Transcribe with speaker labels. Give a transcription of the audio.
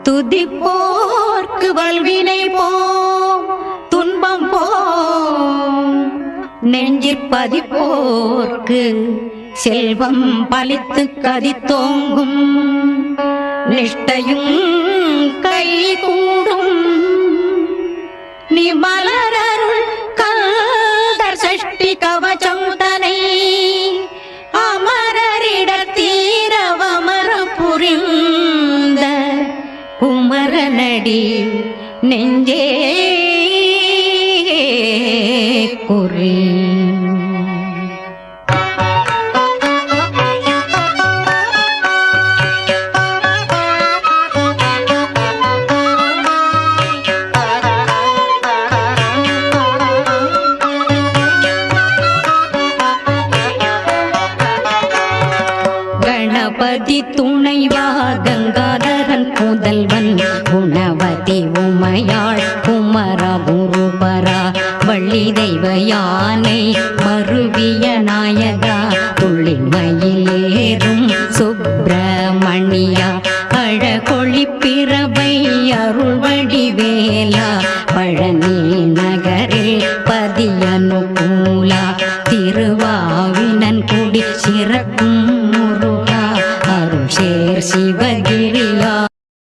Speaker 1: துதிப்போர்க்கு வல்வினை போம் துன்பம் போம் நெஞ்சிற்பதிப்போர்க்கு செல்வம் பலித்து கதித்தோங்கும் நிஷ்டையும் கை கூடும் நீ மலரருள் கல்தர் சஷ்டி கவசம் தனை அமரரிடத்தீரவமர புரிந்த குமரனடி நெஞ்சே குறி கணபதி துணைவா கங்காதரன் புதல்வன் குணவதி உமையாள் குமரா குருபரா வள்ளி தெய்வ யானை மருவிய நாயகா துள்ளிமயிலேறும் சுப்பிரமணியா அழகொளி பிறவை அருள்வடி வேலா பழனி நகரில் பதியனுகூலா திருவாவினன் குடி சிறக்கும்